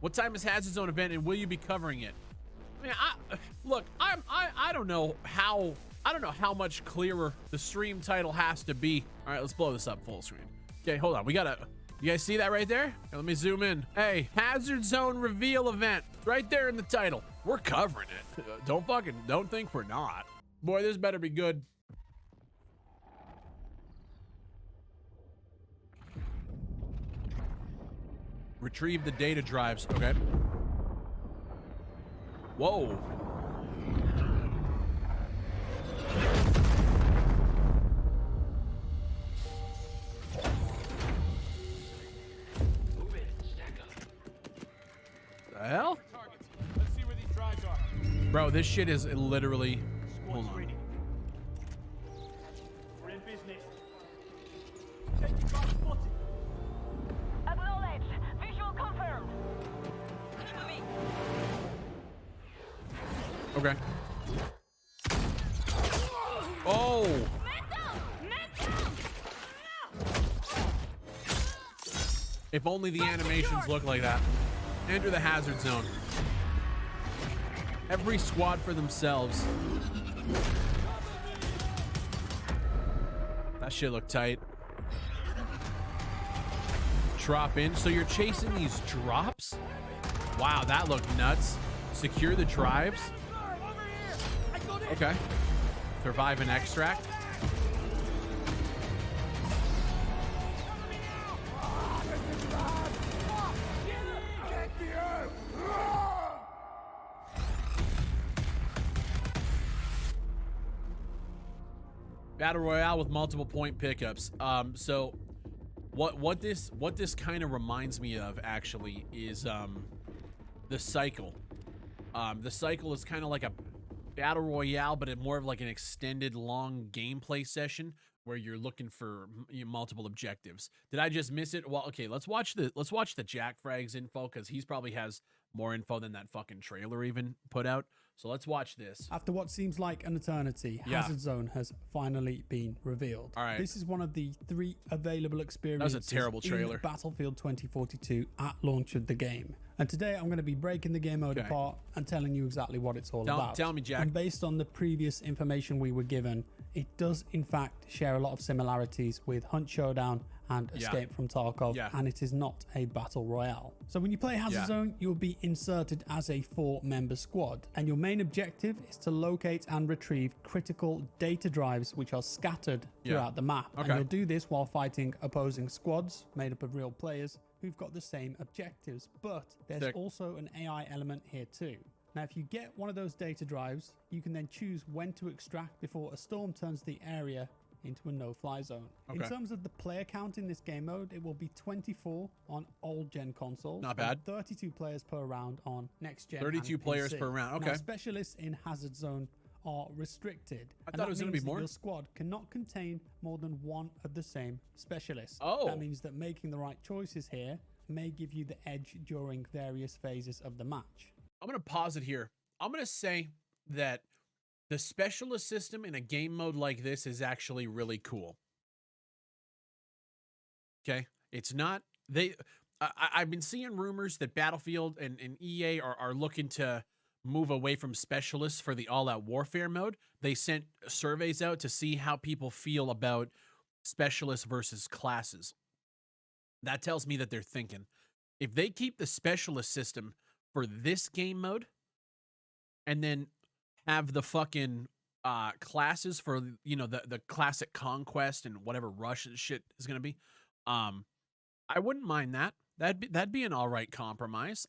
What time is Hazard Zone event, and will you be covering it? I mean, look, I don't know how much clearer the stream title has to be. All right, let's blow this up full screen. Okay, hold on. You guys see that right there? Here, let me zoom in. Hey, Hazard Zone reveal event right there in the title. We're covering it. Don't think we're not. Boy, this better be good. Retrieve the data drives. Okay. Whoa. The hell? Let's see where these drives are. Bro, this shit is literally. Hold on. We're in business. Check you guys spotted. Acknowledged. Visual confirmed. Okay. Oh. If only the animations look like that. Enter the hazard zone. Every squad for themselves. That shit looked tight. Drop in. So you're chasing these drops? Wow, that looked nuts. Secure the drives. Okay. Survive and extract. Battle Royale with multiple point pickups. So what this kind of reminds me of actually is the cycle. The cycle is kind of like a Battle Royale, but more of like an extended long gameplay session where you're looking for multiple objectives. Did I just miss it? Well, okay, let's watch the Jack Frags info, because he's probably has more info than that fucking trailer even put out. So let's watch this. After what seems like an eternity, Hazard Zone has finally been revealed. All right. This is one of the 3 available experiences That was a terrible trailer. in Battlefield 2042 at launch of the game. And today I'm going to be breaking the game mode apart and telling you exactly what it's all about. Tell me, Jack. And based on the previous information we were given, it does in fact share a lot of similarities with Hunt Showdown and Escape from Tarkov, and it is not a battle royale. So when you play Hazard Zone, you'll be inserted as a 4-member squad, and your main objective is to locate and retrieve critical data drives which are scattered throughout the map. And you'll do this while fighting opposing squads made up of real players who've got the same objectives, but there's also an AI element here too. Now, if you get one of those data drives, you can then choose when to extract before a storm turns the area into a no-fly zone. In terms of the player count in this game mode, it will be 24 on old-gen consoles. Not bad. 32 players per round on next-gen 32 players per round. Okay. Now, specialists in Hazard Zone are restricted. I thought it was going to be more. Your squad cannot contain more than one of the same specialists. Oh. That means that making the right choices here may give you the edge during various phases of the match. I'm going to pause it here. I'm going to say that the specialist system in a game mode like this is actually really cool. Okay. It's not, I've been seeing rumors that Battlefield and EA are looking to move away from specialists for the all-out warfare mode. They sent surveys out to see how people feel about specialists versus classes. That tells me that they're thinking, if they keep the specialist system for this game mode and then have the fucking classes for, the classic conquest and whatever rush shit is going to be, I wouldn't mind that. That'd be an all right compromise.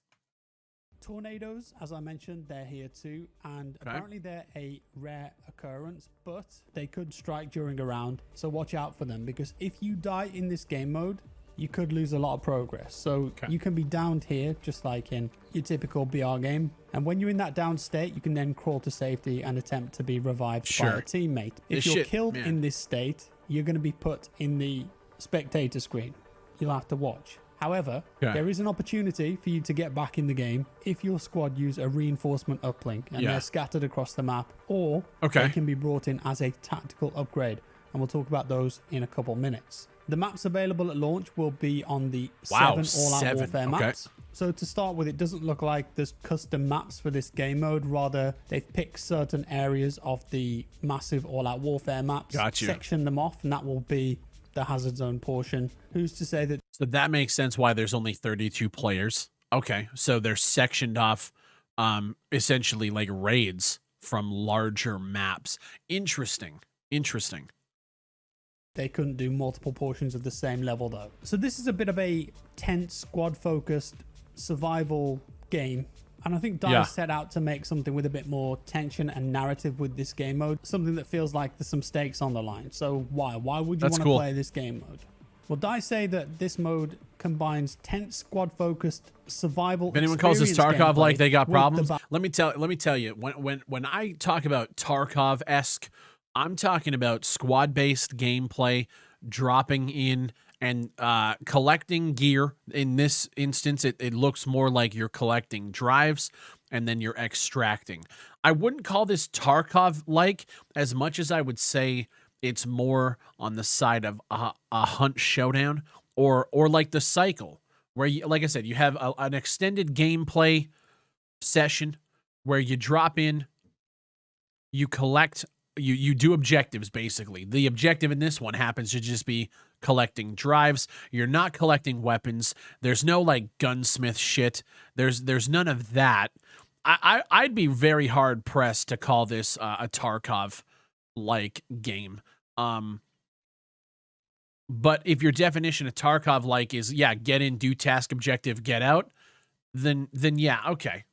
Tornadoes, as I mentioned, they're here too, and apparently they're a rare occurrence, but they could strike during a round, so watch out for them, because if you die in this game mode, you could lose a lot of progress. So you can be downed here, just like in your typical BR game, and when you're in that down state, you can then crawl to safety and attempt to be revived by a teammate. If you're killed in this state, you're going to be put in the spectator screen. You'll have to watch. However, there is an opportunity for you to get back in the game if your squad use a reinforcement uplink and they're scattered across the map, or they can be brought in as a tactical upgrade. And we'll talk about those in a couple minutes. The maps available at launch will be on the 7 all-out warfare maps. So to start with, it doesn't look like there's custom maps for this game mode. Rather, they've picked certain areas of the massive all-out warfare maps, section them off, and that will be the hazard zone portion. Who's to say that? So that makes sense why there's only 32 players. Okay, so they're sectioned off, essentially like raids from larger maps. Interesting. They couldn't do multiple portions of the same level though. So this is a bit of a tense, squad-focused survival game. And I think DICE set out to make something with a bit more tension and narrative with this game mode. Something that feels like there's some stakes on the line. So why would you want to play this game mode? Well, DICE say that this mode combines tense, squad-focused survival. If anyone calls this Tarkov like they got problems, let me tell you. When I talk about Tarkov-esque, I'm talking about squad-based gameplay, dropping in and collecting gear. In this instance, it looks more like you're collecting drives and then you're extracting. I wouldn't call this Tarkov-like as much as I would say it's more on the side of a hunt showdown or like the cycle where, you, like I said, you have an extended gameplay session where you drop in, you collect. You do objectives, basically. The objective in this one happens to just be collecting drives. You're not collecting weapons. There's no, like, gunsmith shit. There's none of that. I'd be very hard-pressed to call this a Tarkov-like game. But if your definition of Tarkov-like is, yeah, get in, do task objective, get out, then yeah, okay.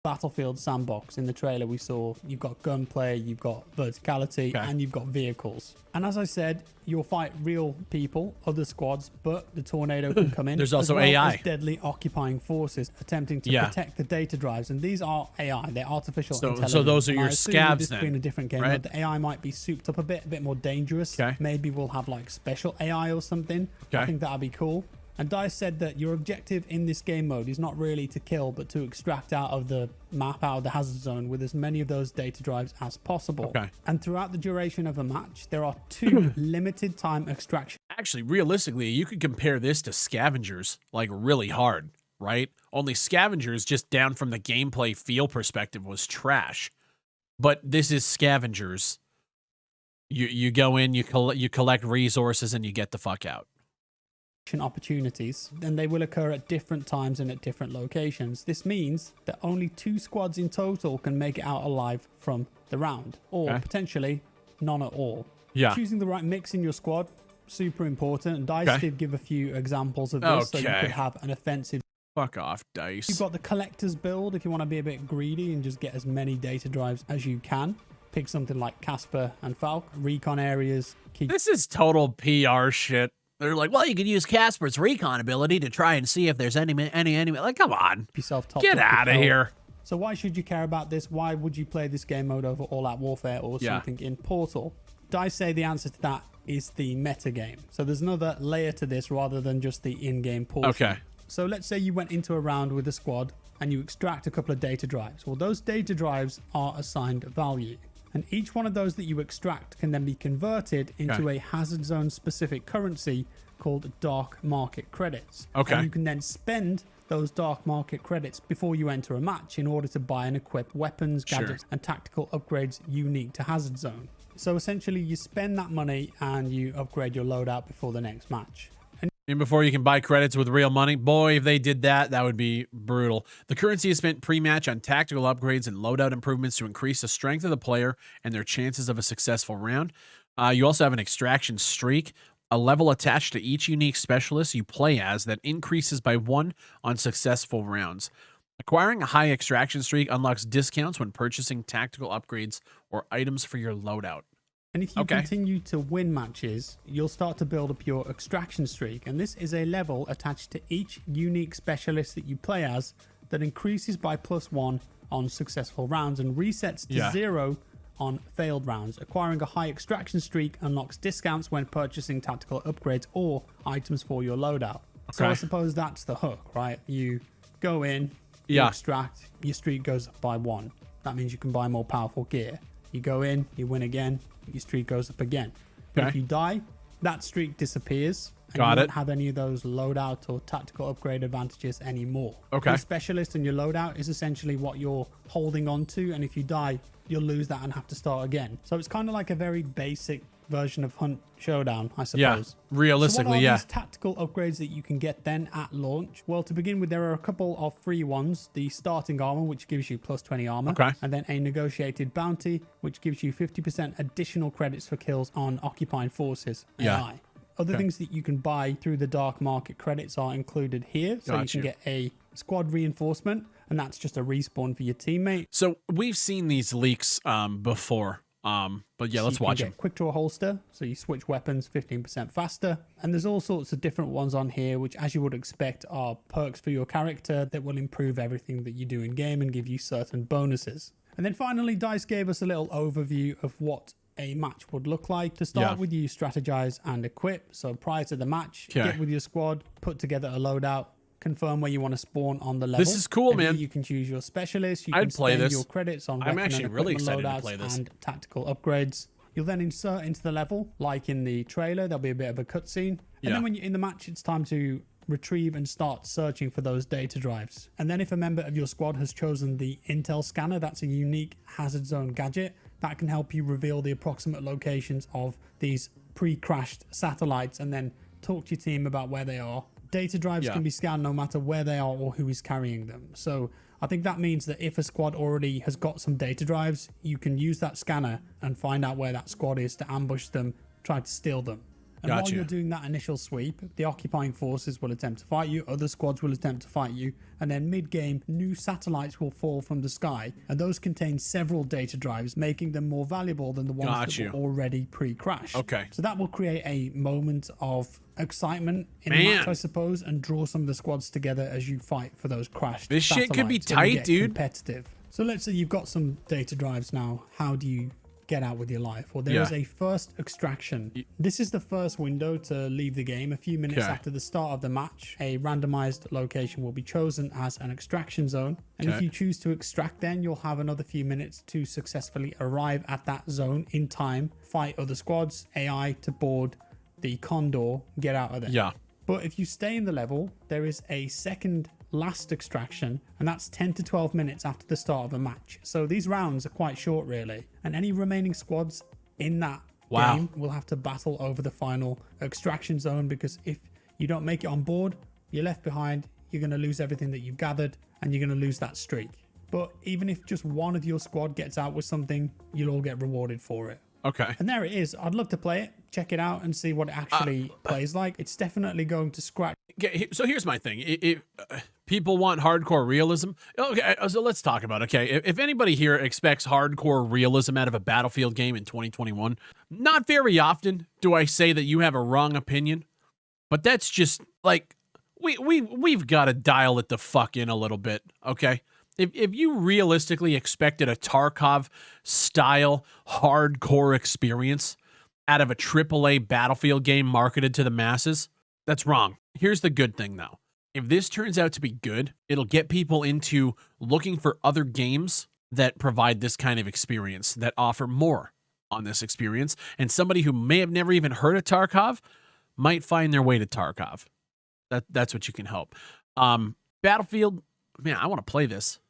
Battlefield sandbox. In the trailer we saw you've got gunplay, you've got verticality, and you've got vehicles. And as I said, you'll fight real people, other squads, but the tornado can come in. There's also as well AI. as deadly occupying forces attempting to protect the data drives. And these are AI. They're artificial intelligence. So those are your scavs this then. Being a different game mode, the AI might be souped up a bit more dangerous. Maybe we'll have like special AI or something. I think that'd be cool. And DICE said that your objective in this game mode is not really to kill, but to extract out of the map, out of the hazard zone, with as many of those data drives as possible. And throughout the duration of a match, there are 2 limited time extraction. Actually, realistically, you could compare this to Scavengers, like really hard, right? Only Scavengers, just down from the gameplay feel perspective, was trash. But this is Scavengers. You go in, you collect resources, and you get the fuck out. Opportunities, and they will occur at different times and at different locations. This means that only 2 squads in total can make it out alive from the round, or potentially none at all. Choosing the right mix in your squad, super important. And DICE did give a few examples of this, so you could have an offensive. Fuck off, DICE. You've got the collector's build if you want to be a bit greedy and just get as many data drives as you can. Pick something like Casper and Falk, recon areas. This is total PR shit. They're like, well, you could use Casper's recon ability to try and see if there's any enemy. Like, come on, get out of here. So why should you care about this? Why would you play this game mode over All Out Warfare or something in Portal? DICE say the answer to that is the metagame. So there's another layer to this rather than just the in-game portion. So let's say you went into a round with a squad and you extract a couple of data drives. Well, those data drives are assigned value. And each one of those that you extract can then be converted into a hazard zone specific currency called dark market credits. And you can then spend those dark market credits before you enter a match in order to buy and equip weapons, gadgets, and tactical upgrades unique to hazard zone. So essentially you spend that money and you upgrade your loadout before the next match. And before you can buy credits with real money, boy, if they did that, that would be brutal. The currency is spent pre-match on tactical upgrades and loadout improvements to increase the strength of the player and their chances of a successful round. You also have an extraction streak, a level attached to each unique specialist you play as that increases by 1 on successful rounds. Acquiring a high extraction streak unlocks discounts when purchasing tactical upgrades or items for your loadout. And if you continue to win matches, you'll start to build up your extraction streak. And this is a level attached to each unique specialist that you play as that increases by +1 on successful rounds and resets to 0 on failed rounds. Acquiring a high extraction streak unlocks discounts when purchasing tactical upgrades or items for your loadout. So I suppose that's the hook, right? You go in, you extract, your streak goes up by 1. That means you can buy more powerful gear. You go in, you win again, your streak goes up again. But if you die, that streak disappears and you won't have any of those loadout or tactical upgrade advantages anymore. Okay. Your specialist and your loadout is essentially what you're holding on to, and if you die, you'll lose that and have to start again. So it's kind of like a very basic version of Hunt Showdown, I suppose. Yeah, realistically, so what are these tactical upgrades that you can get then at launch? Well, to begin with, there are a couple of free ones. The starting armor, which gives you plus 20 armor. Okay. And then a negotiated bounty, which gives you 50% additional credits for kills on occupying forces. Yeah. AI. Other things that you can buy through the dark market credits are included here. So you can get a squad reinforcement, and that's just a respawn for your teammate. So we've seen these leaks before. But yeah, let's watch them. Quick draw holster, so you switch weapons 15% faster. And there's all sorts of different ones on here, which as you would expect are perks for your character that will improve everything that you do in game and give you certain bonuses. And then finally, DICE gave us a little overview of what a match would look like. To start with, you strategize and equip. So prior to the match, get with your squad, put together a loadout, confirm where you want to spawn on the level. This is cool, man. You can choose your specialist. You I'd can play spend this. your credits on I'm weapon actually and really equipment excited to loadouts play this. and tactical upgrades. You'll then insert into the level, like in the trailer, there'll be a bit of a cutscene. And then when you're in the match, it's time to retrieve and start searching for those data drives. And then if a member of your squad has chosen the Intel scanner, that's a unique hazard zone gadget that can help you reveal the approximate locations of these pre-crashed satellites and then talk to your team about where they are. Data drives can be scanned no matter where they are or who is carrying them. So I think that means that if a squad already has got some data drives, you can use that scanner and find out where that squad is to ambush them, try to steal them. And while you're doing that initial sweep, the occupying forces will attempt to fight you, other squads will attempt to fight you, and then mid-game, new satellites will fall from the sky, and those contain several data drives, making them more valuable than the ones that were already pre-crashed. Okay. So that will create a moment of excitement in the match, I suppose, and draw some of the squads together as you fight for those crashed This shit could be satellites tight, dude. Competitive. So let's say you've got some data drives now. How do you get out with your life? Well, there is a first extraction. This is the first window to leave the game. A few minutes after the start of the match, a randomized location will be chosen as an extraction zone. And if you choose to extract, then you'll have another few minutes to successfully arrive at that zone in time, fight other squads, AI to board the Condor, get out of there. Yeah. But if you stay in the level, there is a second last extraction, and that's 10 to 12 minutes after the start of a match. So these rounds are quite short, really. And any remaining squads in that game will have to battle over the final extraction zone, because if you don't make it on board, you're left behind, you're going to lose everything that you've gathered, and you're going to lose that streak. But even if just one of your squad gets out with something, you'll all get rewarded for it. Okay. And there it is. I'd love to play it, check it out, and see what it actually plays like. It's definitely going to scratch. Okay, so here's my thing. People want hardcore realism. Okay, so let's talk about it. Okay, if anybody here expects hardcore realism out of a Battlefield game in 2021, not very often do I say that you have a wrong opinion. But that's just like we've got to dial it the fuck in a little bit. Okay. If you realistically expected a Tarkov-style hardcore experience out of a AAA Battlefield game marketed to the masses, that's wrong. Here's the good thing, though. If this turns out to be good, it'll get people into looking for other games that provide this kind of experience, that offer more on this experience, and somebody who may have never even heard of Tarkov might find their way to Tarkov. That's what you can hope. Battlefield, man, I want to play this.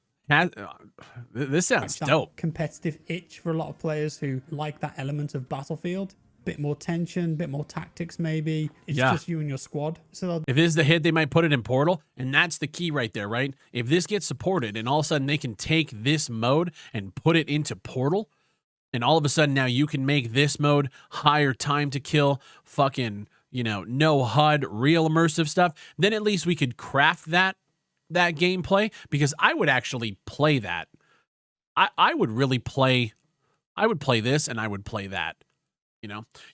This sounds dope. Competitive itch for a lot of players who like that element of Battlefield. Bit more tension, bit more tactics maybe. It's just you and your squad. So if this is the hit, they might put it in Portal, and that's the key right there, right? If this gets supported and all of a sudden they can take this mode and put it into Portal, and all of a sudden now you can make this mode higher time to kill, fucking, no HUD, real immersive stuff, then at least we could craft that gameplay, because I would actually play that. I would really play. I would play this, and I would play that.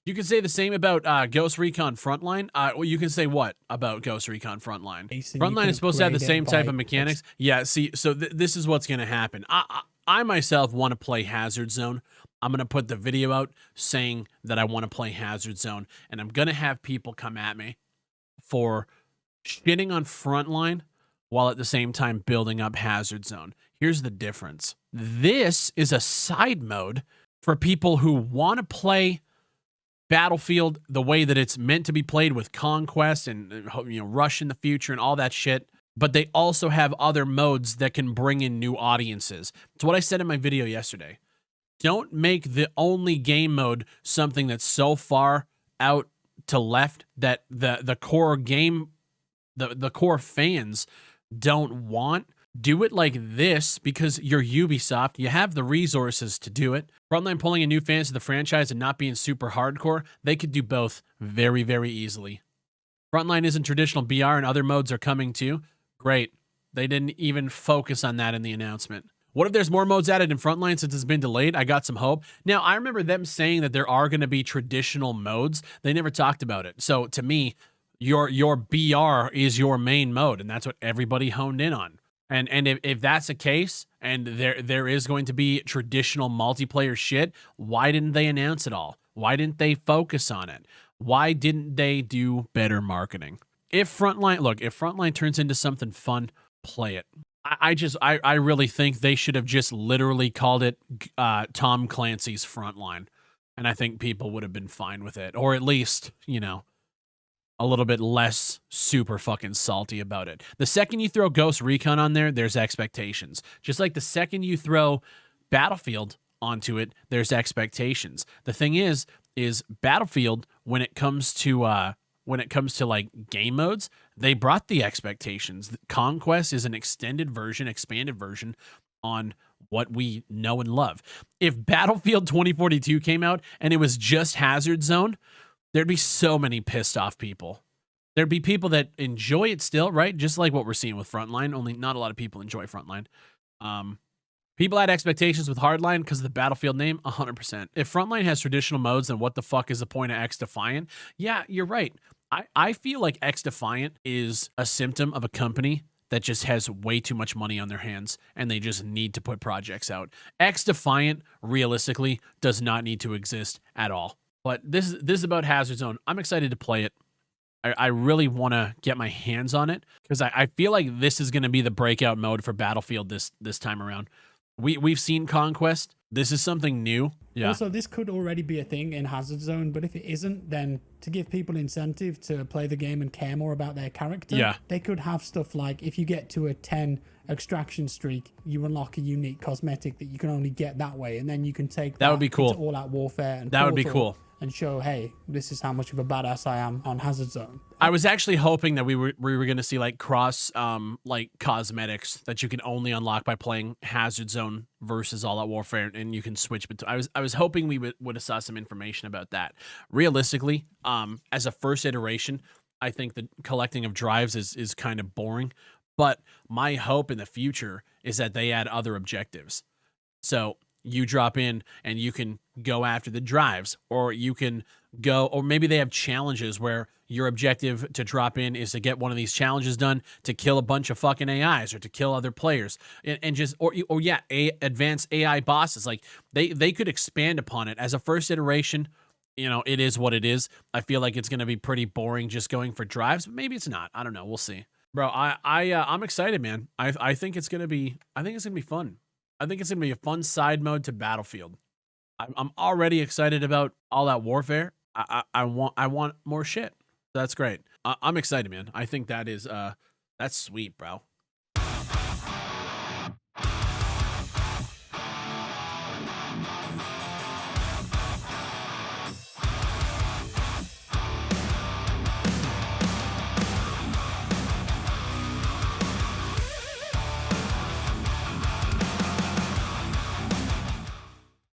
You can say the same about Ghost Recon Frontline. Well, you can say what about Ghost Recon Frontline? Frontline is supposed to have the same type of mechanics. Yeah. See, so this is what's going to happen. I myself want to play Hazard Zone. I'm going to put the video out saying that I want to play Hazard Zone, and I'm going to have people come at me for shitting on Frontline while at the same time building up Hazard Zone. Here's the difference. This is a side mode for people who want to play Battlefield the way that it's meant to be played with conquest and rush in the future and all that shit. But they also have other modes that can bring in new audiences. It's what I said in my video yesterday. Don't make the only game mode something that's so far out to left that the core game, the core fans don't want. Do it like this because you're Ubisoft. You have the resources to do it. Frontline pulling in new fans to the franchise and not being super hardcore, they could do both very, very easily. Frontline isn't traditional BR and other modes are coming too. Great. They didn't even focus on that in the announcement. What if there's more modes added in Frontline since it's been delayed? I got some hope. Now, I remember them saying that there are going to be traditional modes. They never talked about it. So to me, your BR is your main mode, and that's what everybody honed in on. And if that's the case, and there is going to be traditional multiplayer shit, why didn't they announce it all? Why didn't they focus on it? Why didn't they do better marketing? If Frontline turns into something fun, play it. I really think they should have just literally called it Tom Clancy's Frontline. And I think people would have been fine with it. Or at least, a little bit less super fucking salty about it. The second you throw Ghost Recon on there, there's expectations. Just like the second you throw Battlefield onto it, there's expectations. The thing is Battlefield, when it comes to like game modes, they brought the expectations. Conquest is an expanded version on what we know and love. If Battlefield 2042 came out and it was just Hazard Zone, there'd be so many pissed off people. There'd be people that enjoy it still, right? Just like what we're seeing with Frontline, only not a lot of people enjoy Frontline. People had expectations with Hardline because of the Battlefield name, 100%. If Frontline has traditional modes, then what the fuck is the point of X Defiant? Yeah, you're right. I feel like X Defiant is a symptom of a company that just has way too much money on their hands and they just need to put projects out. X Defiant, realistically, does not need to exist at all. But this is about Hazard Zone. I'm excited to play it. I really want to get my hands on it because I feel like this is going to be the breakout mode for Battlefield this time around. We've seen Conquest. This is something new. Yeah. Also, this could already be a thing in Hazard Zone, but if it isn't, then to give people incentive to play the game and care more about their character, they could have stuff like if you get to a 10 extraction streak, you unlock a unique cosmetic that you can only get that way, and then you can take that would be cool. Into all-out warfare. And that would be cool. And show, hey, this is how much of a badass I am on Hazard Zone. I was actually hoping that we were going to see like cross like cosmetics that you can only unlock by playing Hazard Zone versus All Out Warfare, and you can switch between. I was hoping we would have saw some information about that. Realistically, as a first iteration, I think the collecting of drives is kind of boring. But my hope in the future is that they add other objectives. So you drop in and you can go after the drives, or you can go, or maybe they have challenges where your objective to drop in is to get one of these challenges done to kill a bunch of fucking AIs or to kill other players and just, advanced AI bosses. Like they could expand upon it as a first iteration. It is what it is. I feel like it's going to be pretty boring just going for drives, but maybe it's not. I don't know. We'll see. Bro, I'm excited, man. I think it's going to be fun. I think it's going to be a fun side mode to Battlefield. I'm already excited about All Out Warfare. I want more shit. That's great. I'm excited, man. I think that is that's sweet, bro.